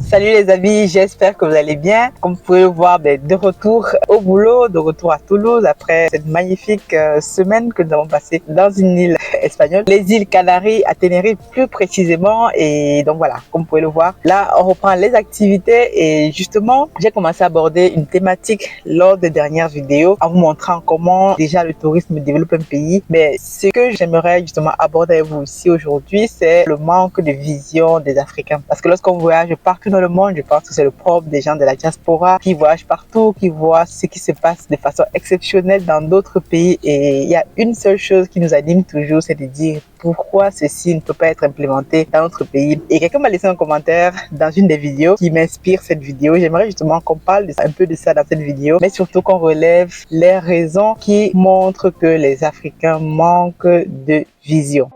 Salut les amis, j'espère que vous allez bien. Comme vous pouvez le voir, de retour au boulot, de retour à Toulouse après cette magnifique semaine que nous avons passée dans une île espagnole, les îles Canaries à Tenerife plus précisément. Et donc voilà, comme vous pouvez le voir, là on reprend les activités et justement j'ai commencé à aborder une thématique lors des dernières vidéos en vous montrant comment déjà le tourisme développe un pays. Mais ce que j'aimerais justement aborder avec vous ici aujourd'hui, c'est le manque de vision des Africains. Parce que lorsqu'on voyage partout dans le monde, je pense que c'est le propre des gens de la diaspora qui voyagent partout, qui voient ce qui se passe de façon exceptionnelle dans d'autres pays. Et il y a une seule chose qui nous anime toujours, c'est de dire pourquoi ceci ne peut pas être implémenté dans notre pays. Et quelqu'un m'a laissé un commentaire dans une des vidéos qui m'inspire cette vidéo. J'aimerais justement qu'on parle un peu de ça dans cette vidéo, mais surtout qu'on relève les raisons qui montrent que les Africains manquent de vision.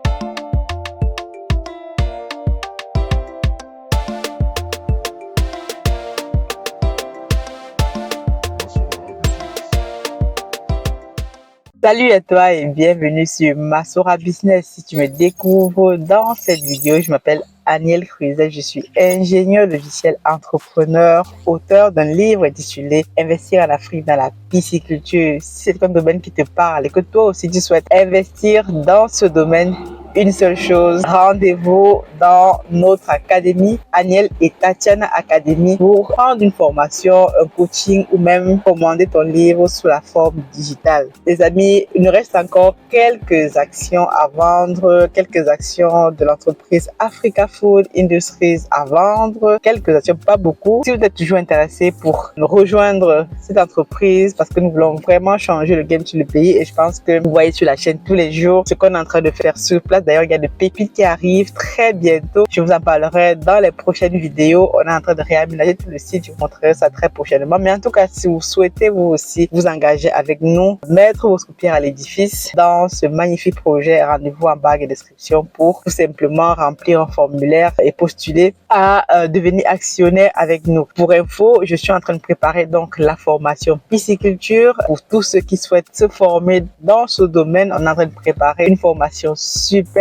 Salut à toi et bienvenue sur Masora Business. Si tu me découvres dans cette vidéo, je m'appelle Aniel Cruzet, je suis ingénieur logiciel entrepreneur, auteur d'un livre intitulé Investir en Afrique dans la pisciculture. Si c'est un domaine qui te parle et que toi aussi tu souhaites investir dans ce domaine, une seule chose, rendez-vous dans notre académie, Aniel et Tatiana Academy, pour prendre une formation, un coaching ou même commander ton livre sous la forme digitale. Les amis, il nous reste encore quelques actions à vendre, quelques actions de l'entreprise Africa Food Industries à vendre, quelques actions, pas beaucoup. Si vous êtes toujours intéressé pour nous rejoindre cette entreprise, parce que nous voulons vraiment changer le game sur le pays et je pense que vous voyez sur la chaîne tous les jours ce qu'on est en train de faire sur place. D'ailleurs, il y a des pépites qui arrivent très bientôt. Je vous en parlerai dans les prochaines vidéos. On est en train de réaménager tout le site. Je vous montrerai ça très prochainement. Mais en tout cas, si vous souhaitez vous aussi vous engager avec nous, mettre votre pierre à l'édifice dans ce magnifique projet, rendez-vous en barre de description pour tout simplement remplir un formulaire et postuler à devenir actionnaire avec nous. Pour info, je suis en train de préparer donc la formation pisciculture pour tous ceux qui souhaitent se former dans ce domaine. On est en train de préparer une formation super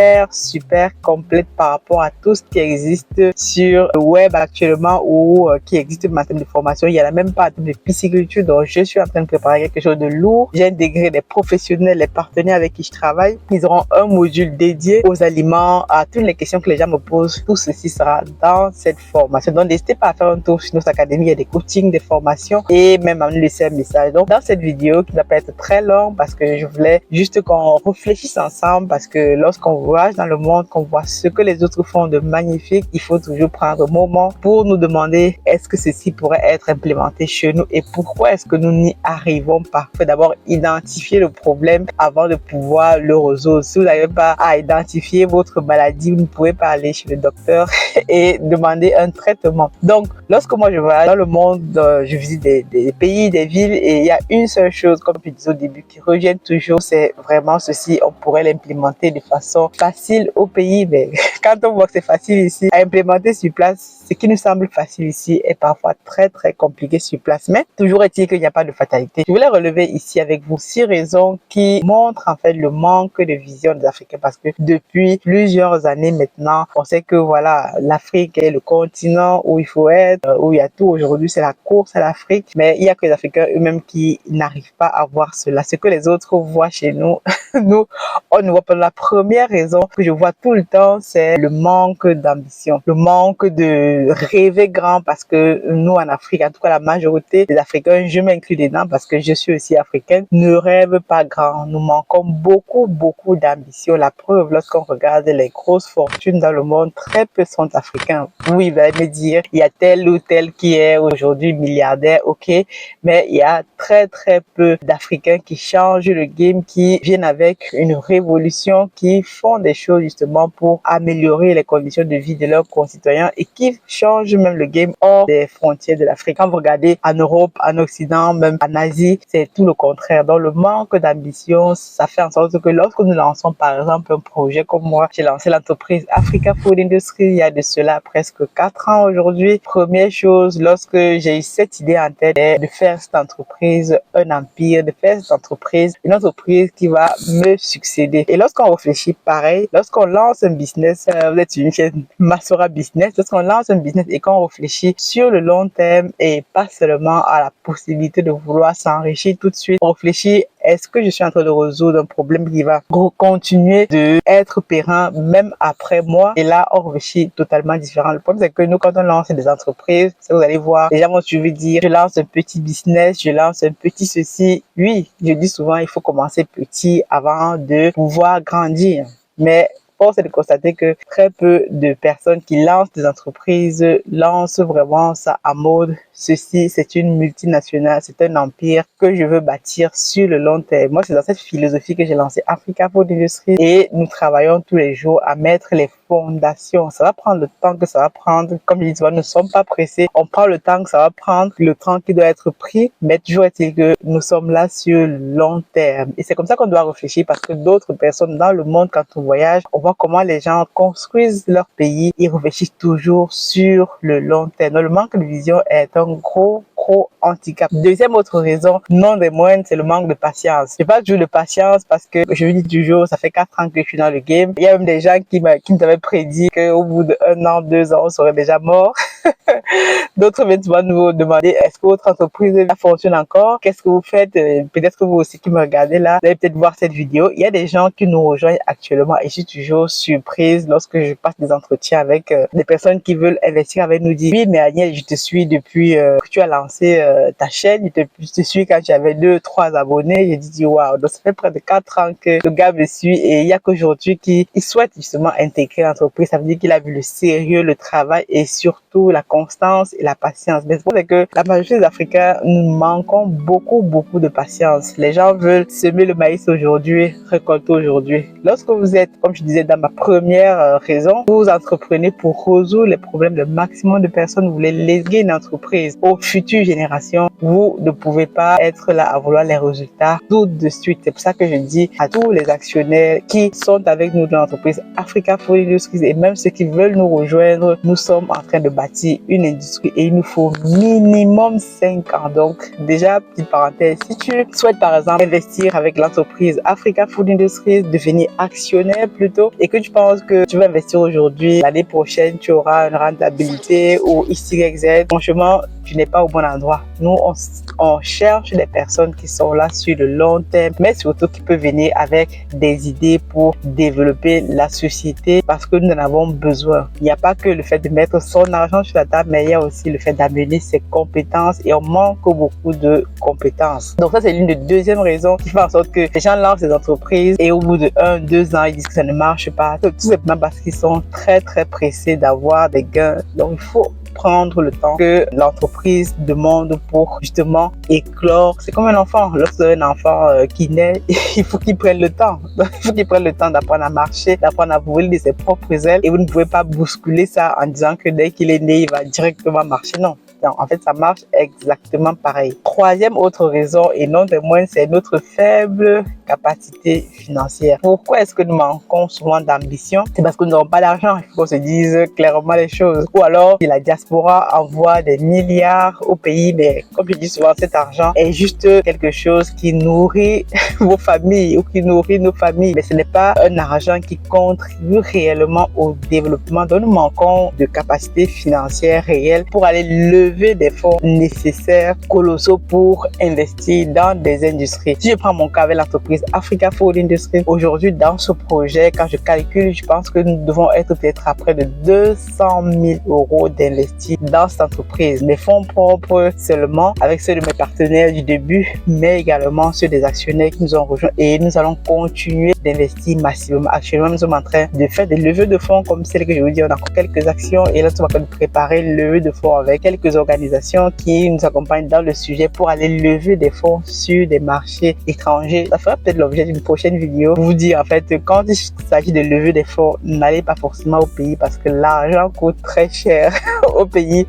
complète par rapport à tout ce qui existe sur le web actuellement ou qui existe en termes de formation. Il y en a même pas en termes de pisciculture, donc je suis en train de préparer quelque chose de lourd. J'ai intégré des professionnels, les partenaires avec qui je travaille. Ils auront un module dédié aux aliments, à toutes les questions que les gens me posent. Tout ceci sera dans cette formation. Donc n'hésitez pas à faire un tour sur notre académie. Il y a des coachings, des formations et même à nous laisser un message. Donc dans cette vidéo qui ne va pas être très longue parce que je voulais juste qu'on réfléchisse ensemble, parce que lorsqu'on voyage dans le monde, qu'on voit ce que les autres font de magnifique, il faut toujours prendre un moment pour nous demander est-ce que ceci pourrait être implémenté chez nous et pourquoi est-ce que nous n'y arrivons pas. Il faut d'abord identifier le problème avant de pouvoir le résoudre. Si vous n'arrivez pas à identifier votre maladie, vous ne pouvez pas aller chez le docteur et demander un traitement. Donc, lorsque moi je voyage dans le monde, je visite des pays, des villes et il y a une seule chose, comme je disais au début, qui revient toujours, c'est vraiment ceci. On pourrait l'implémenter de façon facile au pays, mais quand on voit que c'est facile ici à implémenter sur place, ce qui nous semble facile ici est parfois très compliqué sur place. Mais toujours est-il qu'il n'y a pas de fatalité. Je voulais relever ici avec vous 6 raisons qui montrent en fait le manque de vision des Africains, parce que depuis plusieurs années maintenant, on sait que voilà, l'Afrique est le continent où il faut être, où il y a tout. Aujourd'hui, c'est la course à l'Afrique, mais il y a que les Africains eux-mêmes qui n'arrivent pas à voir cela. Ce que les autres voient chez nous, nous, on ne voit pas. La première raison que je vois tout le temps, c'est le manque d'ambition, le manque de rêver grand, parce que nous en Afrique, en tout cas la majorité des Africains, je m'inclus dedans parce que je suis aussi africaine, ne rêvent pas grand. Nous manquons beaucoup d'ambition. La preuve, lorsqu'on regarde les grosses fortunes dans le monde, très peu sont africains. Oui, vous allez me dire, il y a tel ou tel qui est aujourd'hui milliardaire, ok, mais il y a très peu d'Africains qui changent le game, qui viennent avec une révolution, qui font des choses justement pour améliorer les conditions de vie de leurs concitoyens et qui changent même le game hors des frontières de l'Afrique. Quand vous regardez en Europe, en Occident, même en Asie, c'est tout le contraire. Donc le manque d'ambition, ça fait en sorte que lorsque nous lançons par exemple un projet comme moi, j'ai lancé l'entreprise Africa Food Industries il y a de cela presque 4 ans aujourd'hui. Première chose, lorsque j'ai eu cette idée en tête, c'est de faire cette entreprise un empire, de faire cette entreprise une entreprise qui va me succéder. Et lorsqu'on réfléchit pareil, lorsqu'on lance un business, vous êtes sur une chaîne Masora Business, lorsqu'on lance un business et qu'on réfléchit sur le long terme et pas seulement à la possibilité de vouloir s'enrichir tout de suite, on réfléchit, est-ce que je suis en train de résoudre un problème qui va continuer de être périn même après moi? Et là, on réfléchit totalement différent. Le problème, c'est que nous, quand on lance des entreprises, vous allez voir, les gens vont suivre dire, je lance un petit business, je lance un petit ceci. Oui, je dis souvent, il faut commencer petit avant de pouvoir grandir. Mais force est de constater que très peu de personnes qui lancent des entreprises lancent vraiment ça à mode. Ceci, c'est une multinationale, c'est un empire que je veux bâtir sur le long terme. Moi, c'est dans cette philosophie que j'ai lancé Africa Food Industries et nous travaillons tous les jours à mettre les fondations. Ça va prendre le temps que ça va prendre. Comme je dis souvent, nous ne sommes pas pressés. On prend le temps que ça va prendre, le temps qui doit être pris. Mais toujours est-il que nous sommes là sur le long terme. Et c'est comme ça qu'on doit réfléchir parce que d'autres personnes dans le monde, quand on voyage, on voit comment les gens construisent leur pays. Ils réfléchissent toujours sur le long terme. Donc, le manque de vision est un gros handicap. Deuxième autre raison, non des moindres, c'est le manque de patience. Je parle toujours de patience parce que je me dis toujours, ça fait 4 ans que je suis dans le game. Il y a même des gens qui m'avaient prédit qu'au bout d'1 an, 2 ans, on serait déjà mort. D'autres viennent souvent nous demander, est-ce que votre entreprise fonctionne encore? Qu'est-ce que vous faites? Peut-être que vous aussi qui me regardez là, vous allez peut-être voir cette vidéo. Il y a des gens qui nous rejoignent actuellement et je suis toujours surprise lorsque je passe des entretiens avec des personnes qui veulent investir avec nous, dire, oui, mais Agnès, je te suis depuis que tu as lancé ta chaîne, je te suis quand j'avais 2-3 abonnés. J'ai dit, waouh, donc ça fait près de 4 ans que le gars me suit et il y a qu'aujourd'hui qu'il souhaite justement intégrer l'entreprise. Ça veut dire qu'il a vu le sérieux, le travail et surtout la constance et la patience. Mais c'est que la majorité des Africains, nous manquons beaucoup de patience. Les gens veulent semer le maïs aujourd'hui, récolter aujourd'hui. Lorsque vous êtes, comme je disais dans ma première raison, vous entreprenez pour résoudre les problèmes de maximum de personnes. Vous voulez léguer une entreprise aux futures générations. Vous ne pouvez pas être là à vouloir les résultats tout de suite. C'est pour ça que je dis à tous les actionnaires qui sont avec nous dans l'entreprise Africa Food Industries et même ceux qui veulent nous rejoindre, nous sommes en train de bâtir une industrie et il nous faut minimum 5 ans. Donc déjà, petite parenthèse, si tu souhaites par exemple investir avec l'entreprise Africa Food Industries, devenir actionnaire plutôt et que tu penses que tu vas investir aujourd'hui, l'année prochaine tu auras une rentabilité ou XYZ, franchement, tu n'es pas au bon endroit. Nous, on cherche des personnes qui sont là sur le long terme, mais surtout qui peuvent venir avec des idées pour développer la société parce que nous en avons besoin. Il n'y a pas que le fait de mettre son argent sur la table, mais il y a aussi le fait d'amener ses compétences et on manque beaucoup de compétences. Donc ça, c'est l'une des deuxièmes raisons qui fait en sorte que les gens lancent des entreprises et au bout de 1-2 ans, ils disent que ça ne marche pas. Tout simplement parce qu'ils sont très pressés d'avoir des gains. Donc il faut prendre le temps que l'entreprise demande pour justement éclore. C'est comme un enfant. Lorsque un enfant qui naît, il faut qu'il prenne le temps. Il faut qu'il prenne le temps d'apprendre à marcher, d'apprendre à voler de ses propres ailes. Et vous ne pouvez pas bousculer ça en disant que dès qu'il est né, il va directement marcher. Non. En fait, ça marche exactement pareil. Troisième autre raison, et non des moindres, c'est notre faible capacité financière. Pourquoi est-ce que nous manquons souvent d'ambition? C'est parce que nous n'avons pas d'argent. Il faut qu'on se dise clairement les choses. Ou alors, la diaspora envoie des milliards au pays, mais comme je dis souvent, cet argent est juste quelque chose qui nourrit vos familles ou qui nourrit nos familles. Mais ce n'est pas un argent qui contribue réellement au développement. Donc, nous manquons de capacité financière réelle pour aller lever des fonds nécessaires, colossaux pour investir dans des industries. Si je prends mon cas avec l'entreprise Africa Food Industries, aujourd'hui dans ce projet, quand je calcule, je pense que nous devons être peut-être à près de 200 000 € d'investis dans cette entreprise. Mes fonds propres seulement, avec ceux de mes partenaires du début, mais également ceux des actionnaires qui nous ont rejoints et nous allons continuer d'investir massivement. Actuellement, nous sommes en train de faire des levées de fonds comme celle que je vous dis, on a encore quelques actions et là, nous sommes en train de préparer une levée de fonds avec quelques organisations qui nous accompagnent dans le sujet pour aller lever des fonds sur des marchés étrangers. Ça fera peut-être l'objet d'une prochaine vidéo pour vous dire en fait quand il s'agit de lever des fonds, n'allez pas forcément au pays parce que l'argent coûte très cher au pays,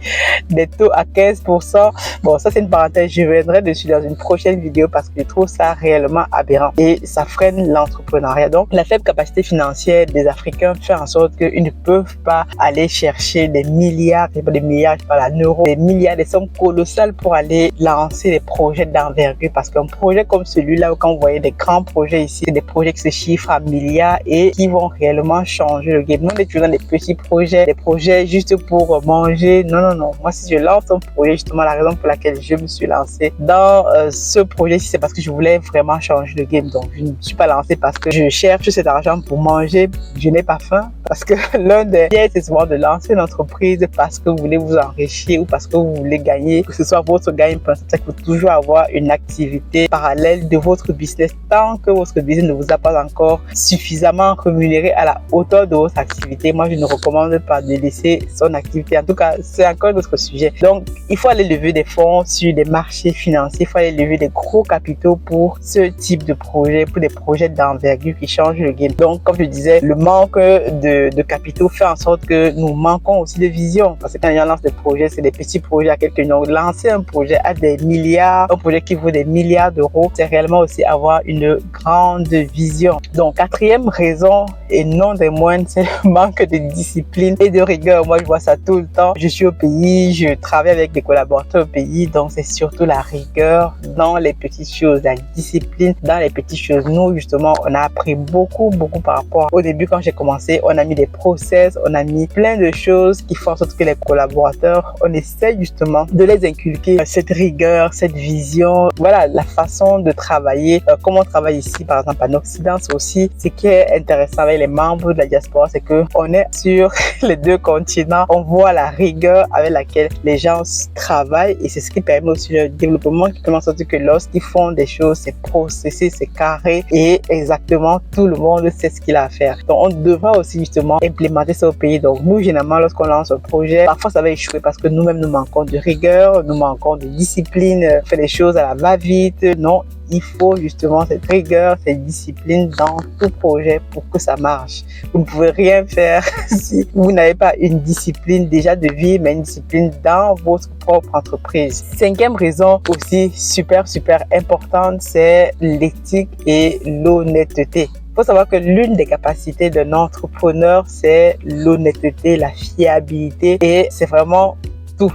des taux à 15%. Bon, ça c'est une parenthèse, je reviendrai dessus dans une prochaine vidéo parce que je trouve ça réellement aberrant et ça freine l'entrepreneuriat. Donc la faible capacité financière des Africains fait en sorte qu'ils ne peuvent pas aller chercher des milliards, pas des milliards, je parle en euros, des milliards, des sommes colossales pour aller lancer des projets d'envergure parce qu'un projet comme celui-là, quand vous voyez des grands grands projets ici, c'est des projets qui se chiffrent à milliards et qui vont réellement changer le game. Nous, on est toujours dans des petits projets, des projets juste pour manger. Non, non, non. Moi, si je lance un projet, justement, la raison pour laquelle je me suis lancée dans ce projet-ci, c'est parce que je voulais vraiment changer le game. Donc, je ne me suis pas lancée parce que je cherche cet argent pour manger. Je n'ai pas faim. Parce que l'un des biais, c'est souvent de lancer une entreprise parce que vous voulez vous enrichir ou parce que vous voulez gagner, que ce soit votre gagne-pain. C'est ça qu'il faut toujours avoir une activité parallèle de votre business tant que votre business ne vous a pas encore suffisamment rémunéré à la hauteur de votre activité. Moi, je ne recommande pas de laisser son activité. En tout cas, c'est encore notre sujet. Donc, il faut aller lever des fonds sur des marchés financiers. Il faut aller lever des gros capitaux pour ce type de projet, pour des projets d'envergure qui changent le game. Donc, comme je disais, le manque de capitaux fait en sorte que nous manquons aussi de vision. Parce que quand on lance des projets, c'est des petits projets à quelques millions. Lancer un projet à des milliards, un projet qui vaut des milliards d'euros, c'est réellement aussi avoir une grande vision. Donc, quatrième raison, et non des moindres, c'est le manque de discipline et de rigueur. Moi, je vois ça tout le temps. Je suis au pays, je travaille avec des collaborateurs au pays, donc c'est surtout la rigueur dans les petites choses, la discipline dans les petites choses. Nous, justement, on a appris beaucoup par rapport au début quand j'ai commencé. On a mis des process, on a mis plein de choses qui font en sorte que les collaborateurs, on essaie justement de les inculquer cette rigueur, cette vision, voilà, la façon de travailler. Comme on travaille ici, par exemple, en Occident, c'est aussi ce qui est intéressant avec les membres de la diaspora, c'est que on est sur les deux continents. On voit la rigueur avec laquelle les gens travaillent et c'est ce qui permet aussi le développement, qui permet en sorte que lorsqu'ils font des choses, c'est processé, c'est carré et exactement tout le monde sait ce qu'il a à faire. Donc, on devra aussi justement implémenter ça au pays. Donc, nous, généralement, lorsqu'on lance un projet, parfois ça va échouer parce que nous-mêmes, nous manquons de rigueur, nous manquons de discipline, on fait les choses à la va-vite. Non, il faut justement cette rigueur, cette discipline dans tout projet pour que ça marche. Vous ne pouvez rien faire si vous n'avez pas une discipline déjà de vie, mais une discipline dans votre propre entreprise. Cinquième raison aussi super importante, c'est l'éthique et l'honnêteté. Il faut savoir que l'une des capacités d'un entrepreneur, c'est l'honnêteté, la fiabilité et c'est vraiment tout.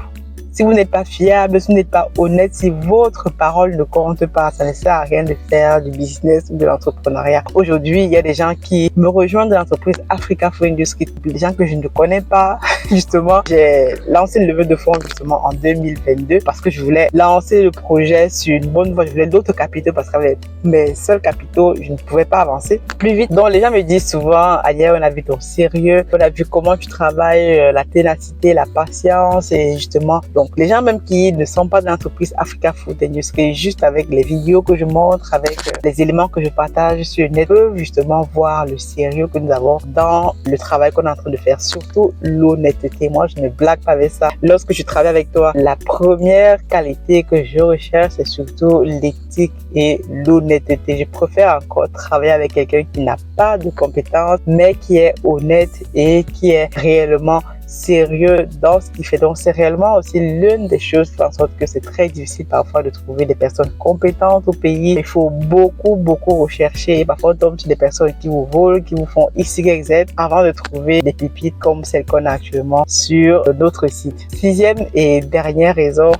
Si vous n'êtes pas fiable, si vous n'êtes pas honnête, si votre parole ne compte pas, ça ne sert à rien de faire du business ou de l'entrepreneuriat. Aujourd'hui, il y a des gens qui me rejoignent dans l'entreprise Africa Food Industry, des gens que je ne connais pas. Justement, j'ai lancé une levée de fonds justement en 2022 parce que je voulais lancer le projet sur une bonne voie. Je voulais d'autres capitaux parce qu'avec mes seuls capitaux, je ne pouvais pas avancer plus vite. Donc, les gens me disent souvent, Aniel, on a vu ton sérieux, on a vu comment tu travailles, la ténacité, la patience et justement, donc les gens même qui ne sont pas dans l'entreprise Africa Food Industry, juste avec les vidéos que je montre, avec les éléments que je partage sur le net, peuvent justement voir le sérieux que nous avons dans le travail qu'on est en train de faire, surtout l'honnêteté. Moi, je ne blague pas avec ça. Lorsque je travaille avec toi, la première qualité que je recherche, c'est surtout l'éthique et l'honnêteté. Je préfère encore travailler avec quelqu'un qui n'a pas de compétences, mais qui est honnête et qui est réellement sérieux dans ce qu'il fait. Donc, c'est réellement aussi l'une des choses qui fait en sorte que c'est très difficile parfois de trouver des personnes compétentes au pays. Il faut beaucoup rechercher. Parfois, on tombe sur des personnes qui vous volent, qui vous font X, Y, Z avant de trouver des pépites comme celles qu'on a actuellement sur d'autres sites. Sixième et dernière raison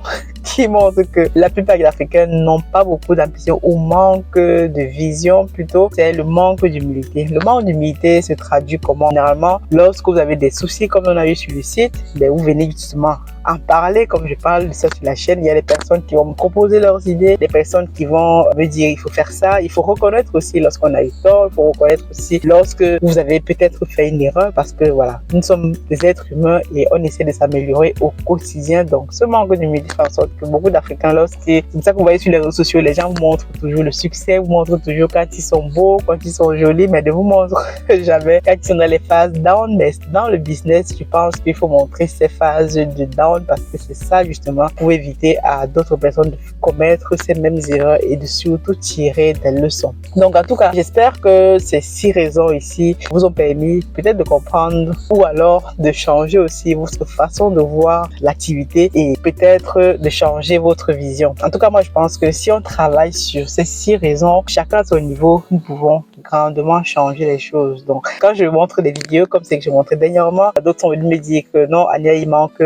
qui montre que la plupart des Africains n'ont pas beaucoup d'ambition ou manque de vision plutôt, c'est le manque d'humilité. Le manque d'humilité se traduit comment? Généralement, lorsque vous avez des soucis comme on a eu sur le site, ben vous venez justement en parler, comme je parle de ça sur la chaîne. Il y a des personnes qui vont me proposer leurs idées, des personnes qui vont me dire il faut faire ça. Il faut reconnaître aussi lorsqu'on a eu tort, il faut reconnaître aussi lorsque vous avez peut-être fait une erreur parce que voilà, nous sommes des êtres humains et on essaie de s'améliorer au quotidien. Donc, ce manque d'humilité fait en sorte que beaucoup d'Africains, c'est ça que vous voyez sur les réseaux sociaux, les gens vous montrent toujours le succès, vous montrent toujours quand ils sont beaux, quand ils sont jolis, mais ne vous montrent jamais quand ils sont dans les phases down. Mais dans le business, je pense qu'il faut montrer ces phases de down parce que c'est ça justement pour éviter à d'autres personnes de commettre ces mêmes erreurs et de surtout tirer des leçons. Donc en tout cas, j'espère que ces 6 raisons ici vous ont permis peut-être de comprendre ou alors de changer aussi votre façon de voir l'activité et peut-être de changer votre vision. En tout cas, moi je pense que si on travaille sur ces 6 raisons, chacun à son niveau, nous pouvons grandement changé les choses. Donc, quand je montre des vidéos comme celles que je montrais dernièrement, d'autres sont venus me dire que non, Aniel, il manque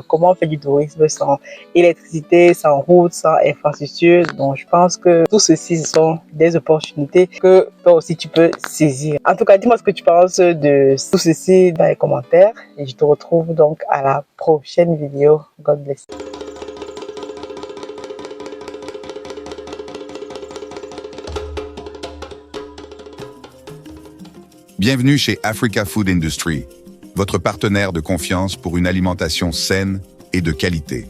comment on fait du tourisme sans électricité, sans route, sans infrastructure. Donc, je pense que tout ceci, ce sont des opportunités que toi aussi tu peux saisir. En tout cas, dis-moi ce que tu penses de tout ceci dans les commentaires et je te retrouve donc à la prochaine vidéo. God bless. Bienvenue chez Africa Food Industry, votre partenaire de confiance pour une alimentation saine et de qualité.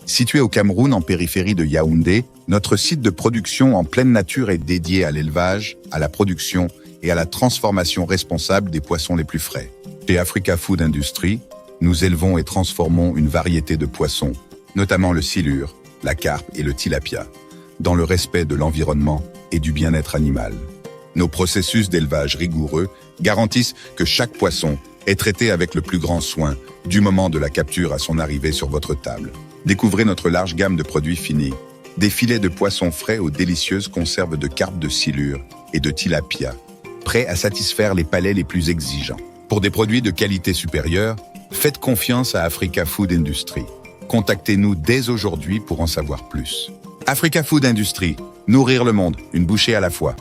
Situé au Cameroun en périphérie de Yaoundé, notre site de production en pleine nature est dédié à l'élevage, à la production et à la transformation responsable des poissons les plus frais. Chez Africa Food Industry, nous élevons et transformons une variété de poissons, notamment le silure, la carpe et le tilapia, dans le respect de l'environnement et du bien-être animal. Nos processus d'élevage rigoureux garantissent que chaque poisson est traité avec le plus grand soin, du moment de la capture à son arrivée sur votre table. Découvrez notre large gamme de produits finis, des filets de poissons frais aux délicieuses conserves de carpe de silure et de tilapia, prêts à satisfaire les palais les plus exigeants. Pour des produits de qualité supérieure, faites confiance à Africa Food Industry. Contactez-nous dès aujourd'hui pour en savoir plus. Africa Food Industry, nourrir le monde, une bouchée à la fois.